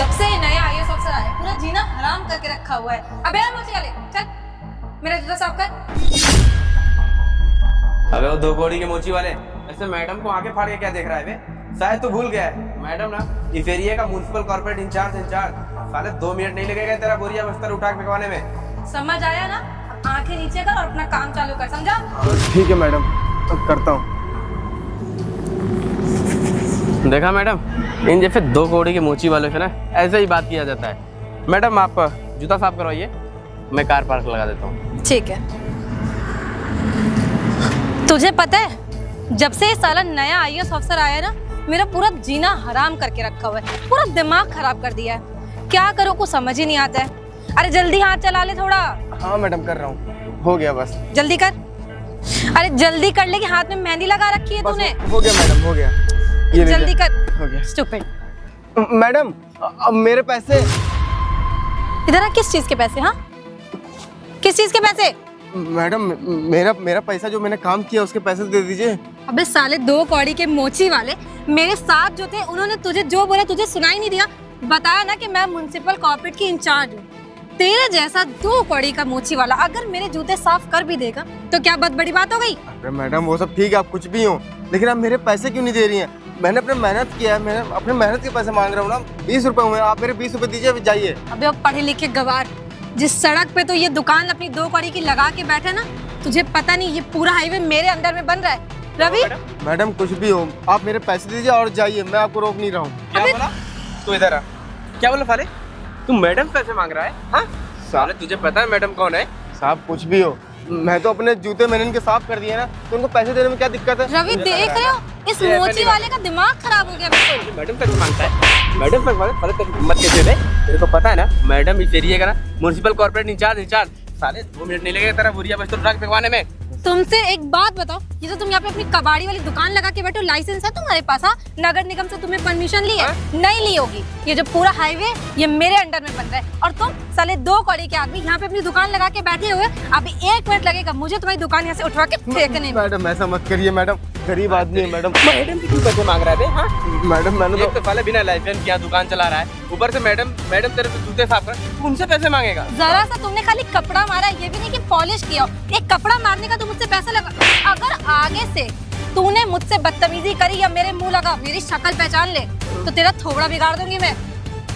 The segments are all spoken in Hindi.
जब से नया आईएएस अफसर आया पूरा जीना हराम करके रखा हुआ है। अबे यार मुझे ले चल मेरा जूता साफ कर। अबे वो 2 कौड़ी के मोची वाले ऐसे मैडम को आगे फाड़ के क्या देख रहा है बे? शायद तो भूल गया है मैडम ना इस एरिया का म्युनिसिपल कॉर्पोरेट इंचार्ज साले 2 मिनट नहीं लगेगा तेरा बोरिया बस्तर उठा के फेंकवाने में। समझ आया ना? आंखें नीचे कर और अपना काम चालू कर, समझा? ठीक है मैडम, अब करता हूँ। देखा मैडम, इन जैसे 2 कौड़ी के मोची वालों से ना ऐसे ही बात किया जाता है। मैडम आप जूता साफ करवाइए, मैं कार पार्क लगा देता हूँ। ठीक है। तुझे पता है जब से ये साला नया आईएएस अफसर आया ना मेरा पूरा जीना हराम करके रखा हुआ है, पूरा दिमाग खराब कर दिया है। क्या करूँ कुछ समझ ही नहीं आता है। अरे जल्दी हाथ चला ले थोड़ा। हाँ मैडम कर रहा हूँ, हो गया बस। जल्दी कर। अरे जल्दी कर ले कि हाथ में मेहंदी लगा रखी है तूने। हो गया मैडम, हो गया। ये जल्दी कर। हो गया। स्टूपिड। मैडम अब मेरे पैसे। इधर आ, किस चीज के पैसे? हाँ किस चीज के पैसे? मैडम मेरा पैसा जो मैंने काम किया उसके पैसे दे दीजिए। अबे साले 2 कौड़ी के मोची वाले मेरे साथ जो थे उन्होंने तुझे जो बोला तुझे सुनाई नहीं दिया? बताया ना कि मैं म्युनिसिपल कॉर्पोरेट की इंचार्ज हूँ। तेरे जैसा 2 कौड़ी का मोची वाला अगर मेरे जूते साफ कर भी देगा तो क्या बहुत बड़ी बात हो गई? अरे मैडम वो सब ठीक है, आप कुछ भी हो, लेकिन आप मेरे पैसे क्यों नहीं दे रही हैं? मैंने अपने मेहनत किया है, मैंने अपने मेहनत के पैसे मांग रहा हूँ ना। 20 रुपए हुए, आप मेरे 20 रुपए दीजिए, अभी जाइए। अबे अब पढ़े लिखे गवार, जिस सड़क पे तो ये दुकान अपनी 2 कौड़ी की लगा के बैठे ना, तुझे पता नहीं ये पूरा हाईवे मेरे अंडर में बन रहा है। रवि मैडम कुछ भी हो, आप मेरे पैसे दीजिए और जाइए, मैं आपको रोक नहीं रहा हूँ। क्या बोला तू? इधर आ। क्या बोला फाले? तू मैडम पैसे मांग रहा है? हाँ साले तुझे पता है मैडम कौन है? साहब कुछ भी हो, मैं तो अपने जूते मैंने इनके साफ कर दिए ना, तो उनको पैसे देने में क्या दिक्कत है? रवि देख रहे हो इस मोची वाले का दिमाग खराब हो गया बिल्कुल। मैडम पैसे मांगता है? मैडम पैसे हिम्मत कैसे दे? तेरे को पता है ना मैडम इस एरिया का ना म्युनिसिपल कॉर्पोरेट इंचार्ज साले 2 मिनट नहीं लगेगा तेरा बोरिया बस्तर उठा के फेंकवाने में। तुमसे एक बात बताओ, ये तो तुम यहाँ पे अपनी कबाड़ी वाली दुकान लगा के बैठो, लाइसेंस है तुम्हारे पास? हाँ नगर निगम से तुम्हें परमिशन ली है? नहीं ली होगी। ये जो पूरा हाईवे ये मेरे अंडर में बन रहा है और तुम साले 2 कौड़ी के आदमी यहाँ पे अपनी दुकान लगा के बैठे हुए। अभी 1 मिनट लगेगा मुझे तुम्हारी दुकान यहाँ से उठवा के फेंकने में। मैडम ऐसा मत करिए, मैडम गरीब आदमी है मैडम। मैडम की क्यों पैसे मांग रहा है? हाँ मैडम मैंने तो पहले बिना लाइसेंस क्या दुकान चला रहा है, ऊपर से मैडम तेरे से जूते साफ कर, तू उनसे पैसे मांगेगा? जरा सा तुमने खाली कपड़ा मारा, ये भी नहीं कि पॉलिश किया हो। एक कपड़ा मारने का तुम मुझसे पैसा लगा। अगर आगे से तूने मुझसे बदतमीजी करी या मेरे मुंह लगा, मेरी शक्ल पहचान ले तो तेरा थोबड़ा बिगाड़ दूंगी मैं।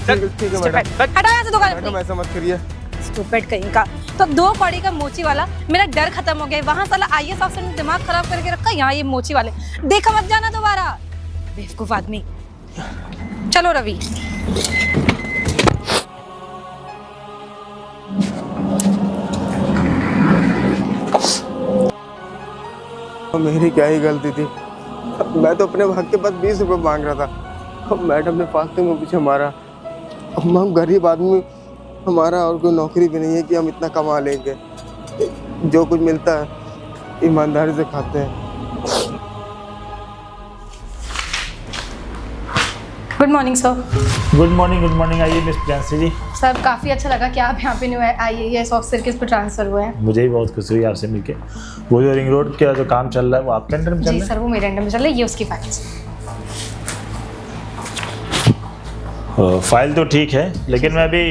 ठीक है मैडम, हटा यहाँ से दुकान मैडम ऐसा मत करिए। स्टूपिड कहीं का। तो 2 कौड़ी का मोची वाला मेरा डर खत्म हो गया। वहां साला आईएएस अफसर ने दिमाग खराब करके रखा, यहाँ ये मोची वाले। देखा मत जाना दोबारा बेवकूफ आदमी। चलो रवि। मेरी क्या ही गलती थी, मैं तो अपने भाग के पास 20 रुपए मांग रहा था, मैडम ने फालतू में पीछे मारा। हम गरीब आदमी, हमारा और कोई नौकरी भी नहीं है कि हम इतना कमा लेंगे। जो कुछ मिलता है ईमानदारी से खाते हैं। Good morning sir. Good morning. आइए मिस प्रियांशी जी। सर काफ़ी अच्छा लगा कि आप यहाँ पे न्यू आईएएस ऑफिसर के इस पर ट्रांसफर हुए हैं। मुझे भी बहुत खुशी हुई आपसे मिलके। वो जो रिंग रोड का जो काम चल रहा है वो आपके अंडर में चल रहा है? जी सर वो मेरे अंडर में चल रहा है, ये उसकी फाइल। फाइल तो ठीक है, लेकिन मैं अभी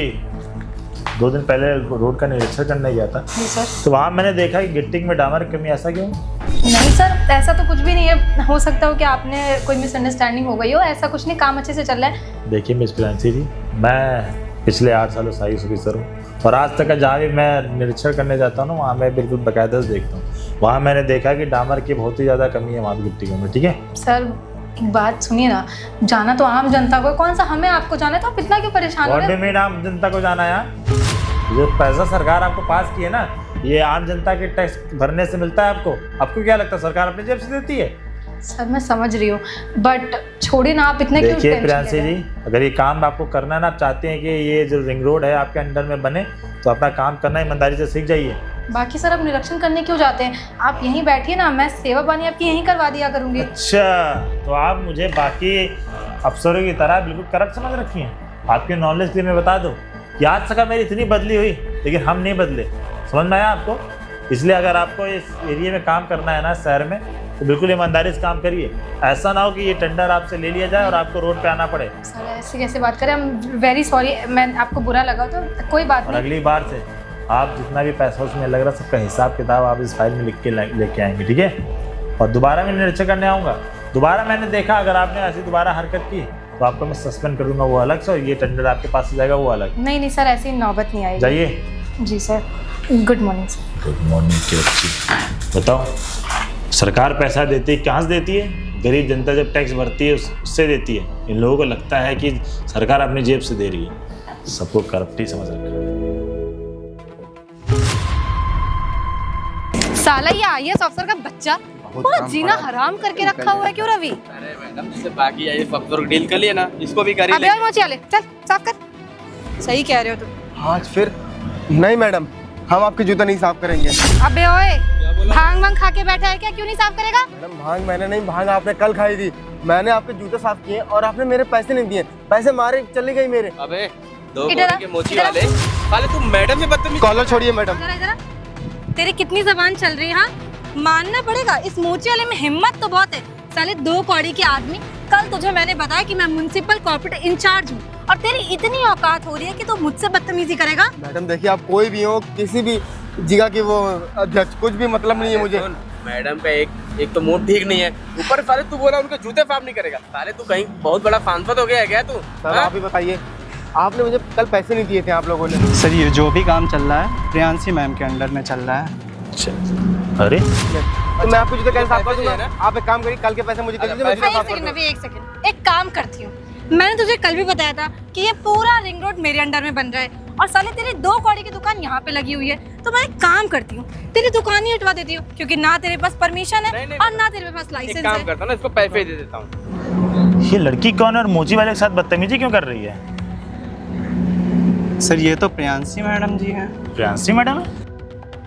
2 दिन पहले रोड का निरीक्षण करने गया था। जी सर। तो वहाँ मैंने देखा कि गिट्टिंग में डामर की कमी। ऐसा क्यों? नहीं सर ऐसा तो कुछ भी नहीं है, हो सकता हो कि आपने कोई मिसअंडरस्टैंडिंग हो गई हो, ऐसा कुछ नहीं, काम अच्छे से चल रहा है। देखिए मिस प्रियांशी जी, मैं पिछले 8 सालों से आई ऑफिसर हूँ और आज तक जहाँ भी मैं निरीक्षण करने जाता हूँ ना वहाँ मैं बिल्कुल बाकायदा से देखता हूँ। वहाँ मैंने देखा कि डामर की बहुत ही ज़्यादा कमी है वहाँ गिट्टियों में। ठीक है सर एक बात सुनिए ना, जाना तो आम जनता को, कौन सा हमें आपको जाना है, तो आप इतना क्यों परेशान हो रहे हैं? आम जनता को जाना है? जो पैसा सरकार आपको पास की है ना, ये आम जनता के टैक्स भरने से मिलता है। आपको क्या लगता है सरकार अपनी जेब से देती है? सर मैं समझ रही हूँ बट छोड़िए ना, आप इतने क्यों देखिए प्रियांशी जी, अगर ये काम आपको करना है ना, आप चाहते हैं कि ये जो रिंग रोड है आपके अंडर में बने, तो अपना काम करना ईमानदारी से सीख जाइए। बाकी सर आप निरीक्षण करने क्यों जाते हैं? आप यहीं बैठिए ना, मैं सेवा पानी आपकी यहीं करवा दिया करूँगी। अच्छा तो आप मुझे बाकी अफसरों की तरह बिल्कुल करप्ट समझ रखी हैं? आपके नॉलेज के लिए मैं बता दूं कि आज तक मेरी इतनी बदली हुई लेकिन हम नहीं बदले। समझ में आया आपको? इसलिए अगर आपको इस एरिया में काम करना है ना शहर में, तो तो बिल्कुल ईमानदारी से काम करिए। ऐसा ना हो कि ये टेंडर आपसे ले लिया जाए और आपको रोड पे आना पड़े। सर ऐसे कैसे बात करें, हम वेरी सॉरी, मैं आपको बुरा लगा तो कोई बात और नहीं। अगली बार से आप जितना भी पैसा उसमें लग रहा है सबका हिसाब किताब आप इस फाइल में लिख के लेके आएंगे, ठीक है? और दोबारा मैं निरीक्षण करने आऊँगा, दोबारा मैंने देखा अगर आपने ऐसी दोबारा हरकत की तो आपको मैं सस्पेंड कर दूंगा, वो अलग से, और ये टेंडर आपके पास से जाएगा वो अलग। नहीं सर, ऐसी नौबत नहीं आएगी। जाइए। जी sir, good morning sir. Good morning की अच्छी। बताओ, सरकार पैसा देती है, कहाँ से देती है? गरीब जनता जब टैक्स भरती है उससे देती है। इन लोगों को लगता है कि सरकार अपनी जेब से दे रही है, सबको करप्ट ही समझ रखा है। साला ये आईएएस अफसर का बच्चा पूरा जीना हराम करके रखा हुआ है क्यों रवि? अरे मैडम, जिससे बाकी आई अफसर डील कर लिया ना, इसको भी कर ही अबे और मोची वाले, चल साफ कर। सही कह रहे हो तुम। आज फिर नहीं मैडम, हम आपके जूता नहीं साफ करेंगे। अबे ओए, भांग वांग खा के बैठा है क्या? क्यों नहीं साफ करेगा? मैडम भांग मैंने नहीं, भांग आपने कल खाई थी। मैंने आपके जूते साफ किए और आपने मेरे पैसे नहीं दिए, पैसे मारे चले गए मेरे। अबे दो इधर गोली के मोची वाले, साले तुम मैडम से बदतमीज। कॉलर छोड़िए मैडम। जरा जरा, तेरी कितनी जबान चल रही है? हाँ, मानना पड़ेगा, इस मोची वाले में हिम्मत तो बहुत है। साले 2 कौड़ी के आदमी, कल तुझे मैंने बताया कि मैं म्युनिसिपल कॉर्पोरेट इंचार्ज हूँ और तेरी इतनी औकात हो रही है कि तू मुझसे बदतमीजी करेगा? मैडम देखिए, आप कोई भी हो, किसी भी जगह की वो अध्यक्ष, कुछ भी मतलब नहीं है मुझे। मैडम का एक तो मूड ठीक नहीं है, ऊपर साले तू बोला उनके जूते साफ नहीं करेगा। साले तू कहीं बहुत बड़ा सांसद हो गया है क्या तू? सर आप ही बताइए, आपने मुझे कल पैसे नहीं दिए थे आप लोगों ने। सर ये जो भी काम चल रहा है प्रियांशी मैम के अंडर में चल रहा है। अरे तो मैं आपको जूते कैसे साफ कर दूंगा? आप एक काम करिए, कल के पैसे मुझे दे दीजिए, मैं जूते साफ कर दूंगा। एक सेकंड, एक काम करती हूँ। मैंने तुझे कल भी बताया था कि ये पूरा रिंग रोड मेरे अंडर में बन रहा है और साले तेरी 2 कौड़ी की दुकान यहाँ पे लगी हुई है, तो मैं एक काम करती हूँ, तेरी दुकान ही हटवा देती हूँ, क्योंकि ना तेरे पास परमिशन है और ना तेरे पास लाइसेंस है। एक काम करता ना, इसको पैसे दे देता हूँ। ये लड़की कौन है और मोची वाले के साथ बदतमीजी क्यों कर रही है? सर ये तो प्रियांशी मैडम जी हैं। प्रियांशी मैडम है?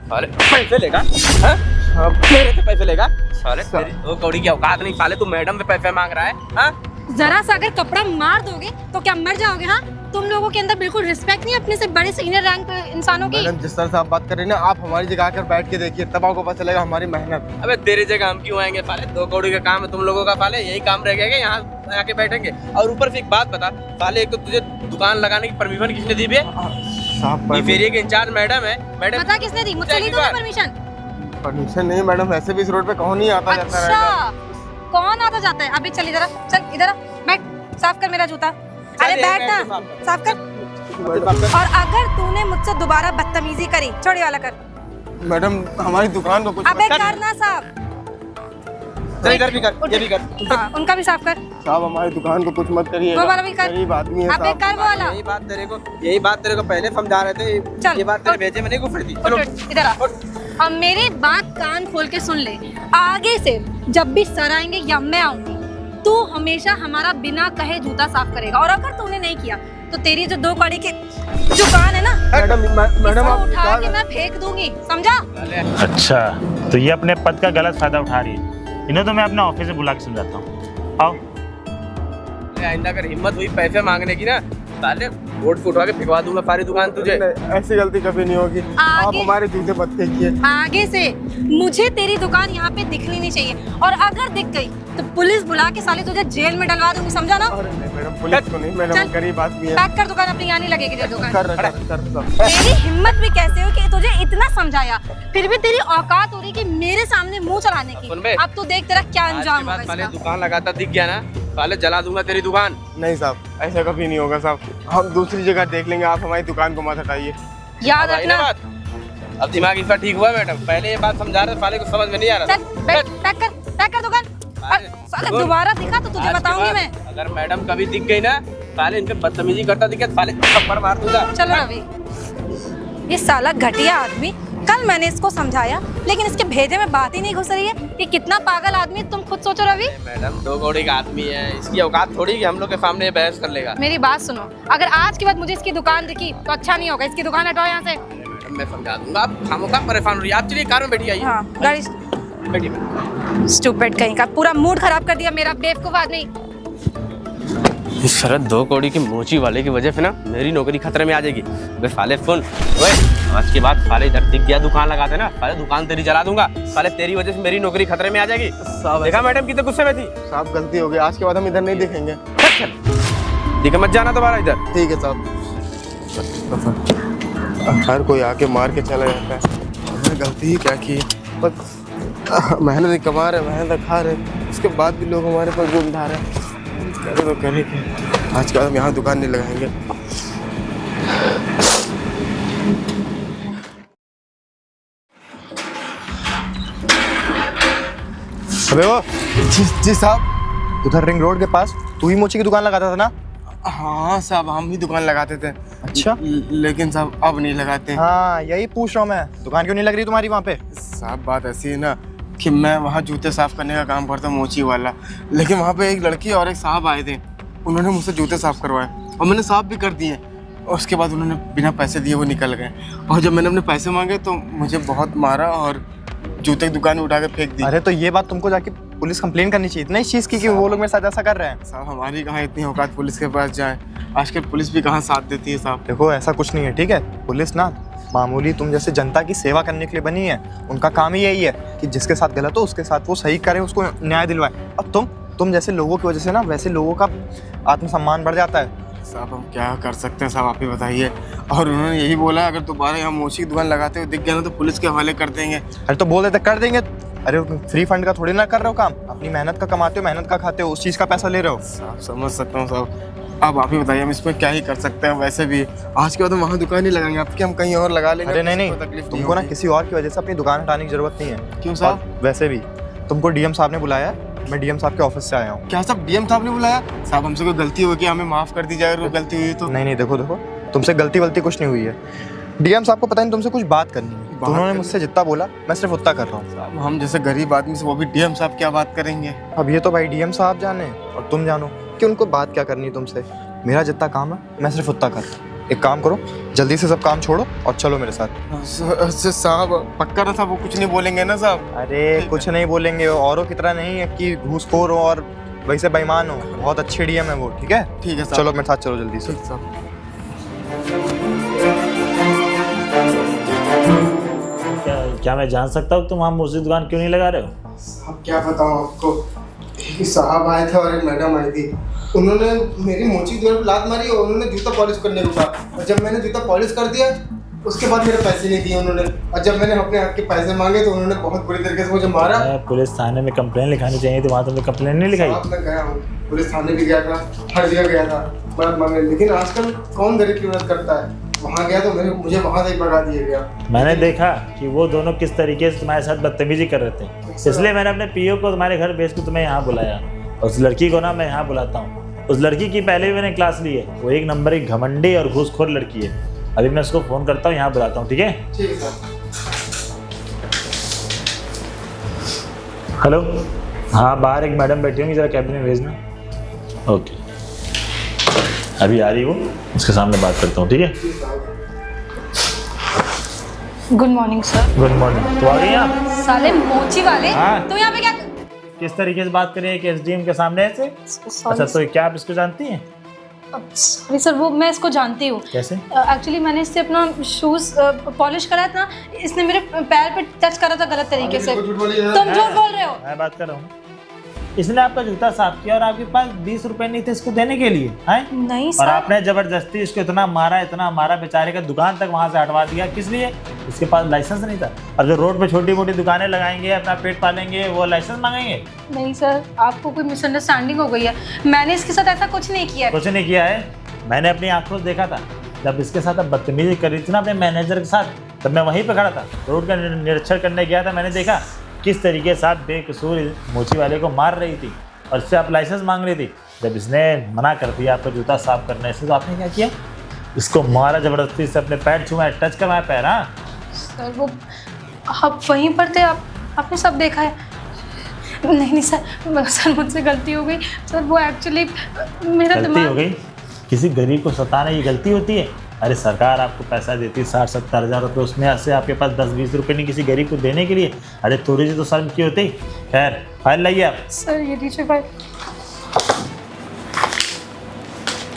साले पैसे लेगा? हाँ? मेरे से पैसे लेगा? साले तेरी 2 कौड़ी की औकात नहीं, साले तू मैडम से पैसे मांग रहा है? हाँ? जरा सा अगर कपड़ा मार दोगे तो क्या मर जाओगे? हाँ, तुम लोगों के अंदर बिल्कुल रिस्पेक्ट नहीं अपने से बड़े सीनियर रैंक इंसानों की। मैडम जिस तरह से आप बात कर रहे हैं ना, आप हमारी जगह आकर बैठ के देखिए, तब आपको पता चलेगा हमारी मेहनत। अबे तेरी जगह हम क्यों आएंगे? साले 2 कौड़ी का काम है तुम लोगों का, साले यही काम रह गया, यहाँ आके बैठेंगे। और ऊपर से एक बात बता, साले एक तो तुझे दुकान लगाने की परमिशन किसने दी है? इस एरिया के इंचार्ज मैडम है। मैडम पता किसने दी? मुझसे ली तूने परमिशन? परमिशन नहीं मैडम, ऐसे भी इस रोड पे कौन नहीं आता जाता रहेगा। अच्छा, कौन आता जाता है? अभी चल इधर आ, चल इधर आ, बैठ, साफ कर मेरा जूता। अरे बैठ ना, साफ कर। और अगर तूने मुझसे दोबारा बदतमीजी करी, छोड़ी वाला कर। मैडम हमारी दुकान को कुछ अबे करना साफ। चल इधर भी कर, ये भी कर। हाँ, उनका भी साफ कर। साहब हमारी दुकान को कुछ मत करिए, वो वाला भी कर। गरीब आदमी है अबे साहब। कर वो वाला। यही बात तेरे को पहले समझा रहे थे। चल, ये बात तेरे उठ। भेजे में नहीं गुफरती। उठ, चलो उठ, इधर आ। अब मेरी बात कान खोल के सुन ले, आगे से जब भी सर आएंगे या मैं आऊंगी, तू हमेशा हमारा बिना कहे जूता साफ करेगा। और अगर तूने नहीं किया तो तेरी जो 2 कौड़ी की दुकान है ना, मैडम मैडम इसको आप उठा क्या के मैं फेंक दूंगी, समझा? अच्छा, तो ये अपने पद का गलत फायदा उठा रही है। इन्हें तो मैं अपने ऑफिस में बुला के समझाता हूँ। आओ। आइंदा अगर हिम्मत हुई पैसे मांगने की ना, साले बोर्ड से उठवा के फिकवा दूंगा सारी दुकान तुझे। नहीं, ऐसी गलती कभी नहीं होगी। आप हमारे जूते मत फेंकिए। आगे से मुझे तेरी दुकान यहाँ पे दिखनी नहीं चाहिए, और अगर दिख गई तो पुलिस बुला के साले तुझे जेल में डलवा दूंगी, समझा ना? अरे नहीं मैडम, पुलिस को नहीं मैडम, चल। गरीब आदमी है। पैक कर दुकान अपनी, यहाँ नहीं लगेगी तेरी दुकान। कर। तेरी हिम्मत भी कैसे हो कि तुझे इतना समझाया फिर भी तेरी औकात हो रही कि मेरे सामने मुंह चलाने सुन बे। की। अब तू देख तेरा क्या आज अंजाम के बाद होगा साले इसका। दुकान लगाता दिख गया ना, साले जला दूंगा तेरी दुकान। नहीं साहब, ऐसा कभी नहीं होगा साहब, हम दूसरी जगह देख लेंगे, आप हमारी दुकान को मत हटाइए। याद अब आई ना रखना। बात? अब दिमाग इसका ठीक हुआ मैडम, पहले ये बात समझा रहे थे, साले को समझ में नहीं आ रहा चल बैठ, पैक कर दुकान। साले दोबारा दिखा तो तुझे आज के बताऊंगी बाद मैं। अगर मैडम कभी दिख गई ना, साले इनके बदतमीजी करता दिखे, साले थप्पड़ मार दूंगा। चलो रवि, ये साला घटिया आदमी, कल मैंने इसको समझाया लेकिन इसके भेजे में बात ही नहीं घुस रही है। ये कितना पागल आदमी है, तुम खुद सोचो रवि। मैडम 2 कौड़ी का आदमी है, इसकी औकात थोड़ी कि हम लोग के सामने ये बहस कर लेगा। मेरी बात सुनो, अगर आज के बाद मुझे इसकी दुकान दिखी तो अच्छा नहीं होगा। इसकी दुकान हटाओ यहाँ से। मैडम मैं समझा दूंगा, आप खामोखा परेशान हो रही है। आप चलिए कार में बैठी आइए। हाँ, गाड़ी। बैठिए। स्टूपिड कहीं का, पूरा मूड खराब कर दिया मेरा, बेवकूफ आदमी। इस शरद 2 कौड़ी की मोची वाले की वजह से ना मेरी नौकरी खतरे में आ जाएगी। बे साले सुन, ओए आज के बाद साले इधर दिख गया दुकान लगाते ना, साले दुकान तेरी जला दूंगा। साले तेरी वजह से मेरी नौकरी खतरे में आ जाएगी। देखा मैडम कितने गुस्से में थी। साहब गलती हो गई, आज के बाद हम इधर नहीं दिखेंगे। ठीक है, मत जाना दोबारा इधर। ठीक है साहब। हर कोई आके मार के चला जाता है, हमने गलती ही क्या की। बस मेहनत कमा रहे, मेहनत खा रहे, उसके बाद भी लोग हमारे पर जुल्म ढा रहे हैं। करे तो करे क्या, आज के बाद हम यहाँ दुकान नहीं लगाएंगे। अबे वो जी साहब। उधर रिंग रोड के पास तू ही मोची की दुकान लगाता था ना? हाँ साहब, हम भी दुकान लगाते थे। अच्छा। लेकिन साहब अब नहीं लगाते। हाँ यही पूछ रहा हूँ मैं, दुकान क्यों नहीं लग रही तुम्हारी वहाँ पे? साहब बात ऐसी है ना कि मैं वहाँ जूते साफ़ करने का काम करता हूँ, मोची वाला। लेकिन वहाँ पे एक लड़की और एक साहब आए थे, उन्होंने मुझसे जूते साफ़ करवाए और मैंने साफ़ भी कर दिए। और उसके बाद उन्होंने बिना पैसे दिए वो निकल गए। और जब मैंने अपने पैसे मांगे तो मुझे बहुत मारा और जूते की दुकान में उठा के फेंक दी। अरे तो ये बात तुमको जाके पुलिस कंप्लेन करनी चाहिए इतना इस चीज़ की कि वो लोग मेरे साथ ऐसा कर रहे हैं। साहब हमारी कहाँ इतनी औकात पुलिस के पास जाए, आजकल पुलिस भी कहाँ साथ देती है साहब। देखो ऐसा कुछ नहीं है, ठीक है? पुलिस ना मामूली तुम जैसे जनता की सेवा करने के लिए बनी है। उनका काम ही यही है कि जिसके साथ गलत हो उसके साथ वो सही करे, उसको न्याय दिलवाए। और तुम जैसे लोगों की वजह से ना वैसे लोगों का आत्मसम्मान बढ़ जाता है। साहब हम क्या कर सकते हैं साहब, आप ही बताइए। और उन्होंने यही बोला अगर दोबारा यहाँ मोची की दुकान लगाते हुए दिख गया ना तो पुलिस के हवाले कर देंगे। अरे तो बोल देते कर देंगे। अरे फ्री फंड का थोड़ी ना कर रहे हो काम, अपनी मेहनत का कमाते हो, मेहनत का खाते हो, उस चीज़ का पैसा ले रहे हो। साहब समझ सकता हूँ साहब, अब आप ही बताइए हम इसमें क्या ही कर सकते हैं। वैसे भी आज के बाद हम वहाँ दुकान ही लगाएंगे, आपकी हम कहीं और लगा लेंगे। अरे नहीं किसी को तकलीफ तुमको ना होगी। किसी और की वजह से अपनी दुकान हटाने की जरूरत नहीं है। क्यों साहब? और वैसे भी तुमको डीएम साहब ने बुलाया है, मैं डीएम साहब के ऑफिस से आया हूँ। क्या साहब डीएम साहब ने बुलाया? साहब हमसे कोई गलती होगी, हमें माफ़ कर दी जाए अगर वो गलती हुई तो। नहीं देखो तुमसे गलती वलती कुछ नहीं हुई है। डीएम साहब को पता नहीं तुमसे कुछ बात करनी है, तो उन्होंने मुझसे जितना बोला मैं सिर्फ उतना कर रहा हूँ। साहब हम जैसे गरीब आदमी से वो भी डीएम साहब क्या बात करेंगे। अब ये तो भाई डीएम साहब जाने और तुम जानो कि उनको बात क्या करनी है तुमसे। मेरा जितना काम है मैं सिर्फ उतना कर रहा हूँ। एक काम करो, जल्दी से सब काम छोड़ो और चलो मेरे साथ। साहब पक्का ना साहब, वो कुछ नहीं बोलेंगे ना साहब? अरे कुछ नहीं बोलेंगे, औरों की तरह नहीं है कि घूसखोर हो और वैसे बेईमान हो। बहुत अच्छे डीएम है वो, ठीक है? ठीक है साहब। चलो मेरे साथ चलो जल्दी से। ठीक साहब। क्या मैं जान सकता हूँ तुम वहाँ मोची दुकान क्यों नहीं लगा रहे हो? साहब क्या बताऊँ आपको, एक साहब आए थे और एक मैडम आई थी। उन्होंने मेरी मोची दुकान पर लात मारी और उन्होंने जूता पॉलिश करने को कहा। और जब मैंने जूता पॉलिश कर दिया उसके बाद मेरे पैसे नहीं दिए उन्होंने। और जब मैंने अपने हक के पैसे मांगे तो उन्होंने बहुत बुरी तरीके से मुझे मारा। पुलिस थाने में कंप्लेन लिखानी चाहिए थी, वहाँ तुमने कंप्लेन नहीं लिखाई? साहब मैं गया हूँ, पुलिस थाने भी गया था, हर जगह गया था मदद मांगने, लेकिन आजकल कौन गरीब की मदद करता है। वहाँ गया तो मुझे वहाँ से ही भगा दिया गया। मैंने देखा कि वो दोनों किस तरीके से तुम्हारे साथ बदतमीजी कर रहे थे, इसलिए मैंने अपने पीओ को तुम्हारे घर भेज के तुम्हें यहाँ बुलाया। उस लड़की को ना मैं यहाँ बुलाता हूँ। उस लड़की की पहले भी मैंने क्लास ली है, वो एक नंबर की घमंडी और घूसखोर लड़की है। अभी मैं उसको फ़ोन करता हूँ, यहाँ बुलाता हूँ, ठीक है? ठीक है सर। हेलो, हाँ बाहर एक मैडम बैठी होंगी, ज़रा कैबिन में भेजना। ओके, अभी आ रही वो, उसके सामने बात करता हूँ, ठीक है? Good morning sir. Good morning. तो आ गई आप? साले मोची वाले, हाँ। तो यहाँ पे क्या? किस तरीके से बात करिए कि एसडीएम के सामने ऐसे? अच्छा, तो क्या आप इसको जानती हैं? सॉरी सर, वो मैं इसको जानती हूँ। कैसे? एक्चुअली मैंने इससे अपना शूज़ पॉलिश कराया था, इसने मेरे पैर पे टच करा था गलत तरीके से। तुम झूठ बोल रहे हो। मैं बात कर रहा हूँ। इसने आपका जूता साफ किया और आपके पास 20 रुपए नहीं थे इसको देने के लिए, हैं? नहीं और सर। आपने जबरदस्ती इसको इतना मारा बेचारे का दुकान तक वहां से हटवा दिया। किस लिए? इसके पास लाइसेंस नहीं था। और जो रोड पे छोटी मोटी दुकानें लगाएंगे, अपना पेट पालेंगे, वो लाइसेंस मांगेंगे? नहीं सर, आपको कोई मिसअंडरस्टैंडिंग हो गई है। मैंने इसके साथ ऐसा कुछ नहीं किया है। कुछ नहीं किया है। मैंने अपनी आंखों से देखा था जब इसके साथ अब बदतमीजी कर रही थी ना अपने मैनेजर के साथ, तब मैं वहीं पे खड़ा था, रोड का निरीक्षण करने गया था। मैंने देखा किस तरीके से आप बेकसूर मोची वाले को मार रही थी और इससे आप लाइसेंस मांग रही थी। जब इसने मना कर दिया आपका जूता साफ करने से, तो आपने क्या किया? इसको मारा जबरदस्ती से, अपने पैर छुआ, टच करवाया पैर। हाँ सर, वो आप वहीं पर थे, आपने सब देखा है। नहीं सर, मुझसे गलती हो गई सर। वो एक्चुअली मेरा गलती हो गई? किसी गरीब को सताना ये गलती होती है? अरे सरकार आपको पैसा देती है 60-70 हज़ार रुपये, उसमें से आपके पास 10-20 रुपये नहीं किसी गरीब को देने के लिए। अरे थोड़ी सी तो शर्म की होती। खैर फाइल लाइए आप। सर ये लीजिए फाइल।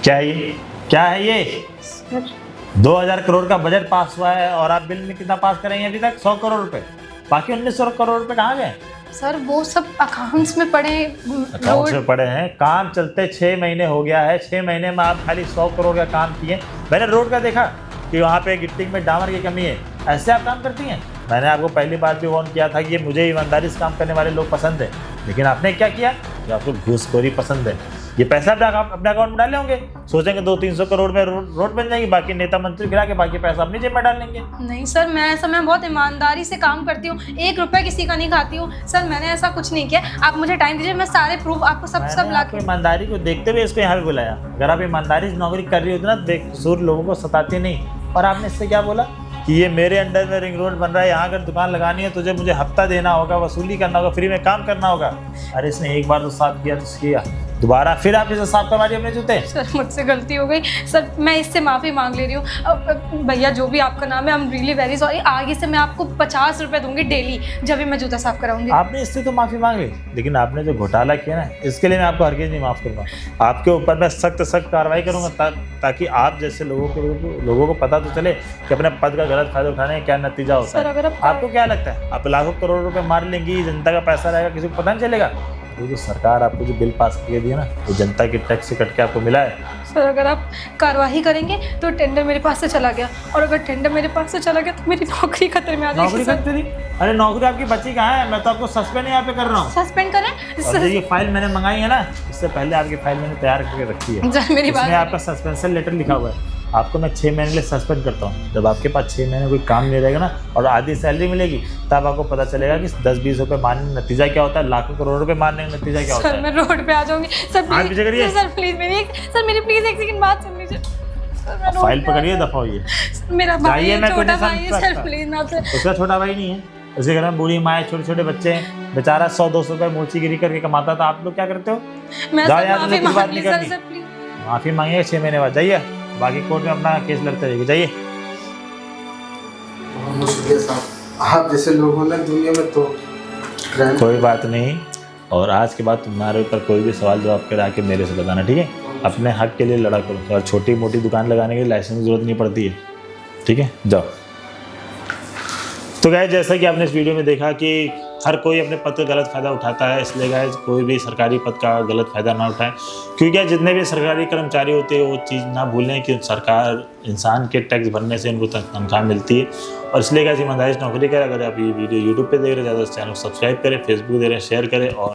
क्या है ये? क्या है ये? सर 2000 करोड़ का बजट पास हुआ है और आप बिल में कितना पास करेंगे अभी तक? 100 करोड़ रुपए। बाकी 1900 करोड़ रुपए कहाँ गए? सर वो सब अकाउंट्स में पड़े अकाउंट में पड़े हैं। काम चलते 6 महीने हो गया है, 6 महीने में आप खाली 100 करोड़ का काम किए। मैंने रोड का देखा कि वहाँ पे गिट्टी में डामर की कमी है, ऐसे आप काम करती हैं? मैंने आपको पहली बार भी वार्न किया था कि ये मुझे ईमानदारी से काम करने वाले लोग पसंद है, लेकिन आपने क्या किया कि आपको घूसखोरी पसंद है। ये पैसा अपने अकाउंट में डाले होंगे, सोचेंगे 200-300 करोड़ में रोड बन जाएगी, बाकी नेता मंत्री गिरा के बाकी पैसा अपनी जेब में डाल लेंगे। नहीं सर, मैं बहुत ईमानदारी से काम करती हूँ, 1 रुपया किसी का नहीं खाती हूँ सर। मैंने ऐसा कुछ नहीं किया। आप मुझे टाइम दीजिए, मैं सारे प्रूफ आपको सब ला के। ईमानदारी को देखते हुए इसको यहाँ पे बुलाया। अगर आप ईमानदारी से नौकरी कर रही होती ना, बेकसूर लोगों को सताती नहीं। और आपने इससे क्या बोला कि ये मेरे अंडर में रिंग रोड बन रहा है, यहाँ अगर दुकान लगानी है तुझे मुझे हफ्ता देना होगा, वसूली करना होगा, फ्री में काम करना होगा। अरे इसने एक बार तो साफ किया तो किया, दोबारा फिर आप इसे साफ करवा दिए अपने जूते। सर मुझसे गलती हो गई सर, मैं इससे माफ़ी मांग ले रही हूँ। भैया जो भी आपका नाम है, I am really very sorry. आगे से मैं आपको 50 रुपये दूंगी डेली जब भी मैं जूता साफ कराऊंगी। आपने इससे तो माफ़ी मांग ली, लेकिन आपने जो घोटाला किया ना, इसके लिए मैं आपको हरगिज़ नहीं माफ़ करूँगा। आपके ऊपर मैं सख्त कार्रवाई करूँगा ताकि आप जैसे लोगों को पता तो चले कि अपने पद का गलत फायदा उठाने का क्या नतीजा होता है। अगर आपको क्या लगता है आप लाखों करोड़ रुपए मार लेंगी, जनता का पैसा रहेगा, किसी को पता नहीं चलेगा? तो जो सरकार आपको जो बिल पास करके दिया ना, वो जनता के टैक्स से कट के आपको मिला है। सर अगर आप कार्रवाई करेंगे तो टेंडर मेरे पास से चला गया, और अगर टेंडर मेरे पास से चला गया तो मेरी नौकरी खतरे में आ जाएगी। नौकरी खतरे? अरे नौकरी आपकी बच्ची कहाँ है? मैं तो आपको सस्पेंड यहाँ पे कर रहा हूँ। सस्पेंड करें? और ये फाइल मैंने मंगाई है ना, इससे पहले आपकी फाइल मैंने तैयार करके रखी है। सर मेरी बात, इसमें आपका सस्पेंशन लेटर लिखा हुआ है। आपको मैं 6 महीने के लिए सस्पेंड करता हूँ। जब आपके पास 6 महीने कोई काम नहीं रहेगा ना और आधी सैलरी मिलेगी, तब आपको पता चलेगा कि 10-20 रुपये मारने का नतीजा क्या होता है, लाखों करोड़ रुपए मारने का नतीजा क्या होता है। सर मैं रोड पे आ जाऊंगी सर, प्लीज सर, प्लीज मेरी एक सेकंड बात सुन लीजिए। फाइल पकड़िए, दफा होइए। मेरा भाई है, छोटा भाई है सर, प्लीज मैं आपसे। उसका छोटा भाई नहीं है, उसके घर में बूढ़ी माँ है, छोटे छोटे बच्चे हैं, बेचारा 100-200 रुपये मोची गिरी करके कमाता था। आप लोग क्या करते हो? मैं माफी मांग ली सर, प्लीज माफी मांगिए। 6 महीने बाद जाइए, बाकी कोर्ट में अपना केस लड़ते रहिए। जाइए। बहुत मुश्किल है साहब, आप जैसे लोग हो ना दुनिया में तो कोई बात नहीं, और आज के बाद तुम्हारे ऊपर कोई भी सवाल जवाब करे आके मेरे से बताना, ठीक है? अपने हक के लिए लड़ा करो, और छोटी मोटी दुकान लगाने के लिए लाइसेंस की जरूरत नहीं पड़ती है, ठीक है? जाओ। तो गाइस, जैसा कि आपने इस वीडियो में देखा कि हर कोई अपने पद का गलत फ़ायदा उठाता है, इसलिए गाइस कोई भी सरकारी पद का गलत फ़ायदा ना उठाएं, क्योंकि जितने भी सरकारी कर्मचारी होते हैं वो चीज़ ना भूलें कि सरकार इंसान के टैक्स भरने से इनको तनख्वाह मिलती है। और इसलिए गाइस ईमानदारी से नौकरी करें। अगर आप ये वीडियो यूट्यूब पे देख रहे हैं, ज़्यादा चैनल सब्सक्राइब करें, फेसबुक दे रहे हैं शेयर करें, और